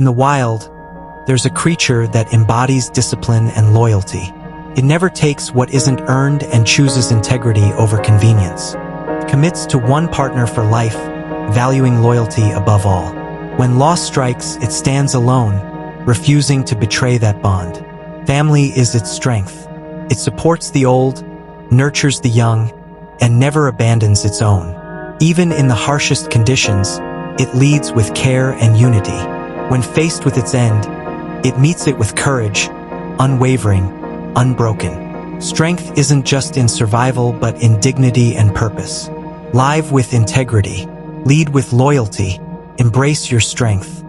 In the wild, there's a creature that embodies discipline and loyalty. It never takes what isn't earned and chooses integrity over convenience. It commits to one partner for life, valuing loyalty above all. When loss strikes, it stands alone, refusing to betray that bond. Family is its strength. It supports the old, nurtures the young, and never abandons its own. Even in the harshest conditions, it leads with care and unity. When faced with its end, it meets it with courage, unwavering, unbroken. Strength isn't just in survival, but in dignity and purpose. Live with integrity. Lead with loyalty. Embrace your strength.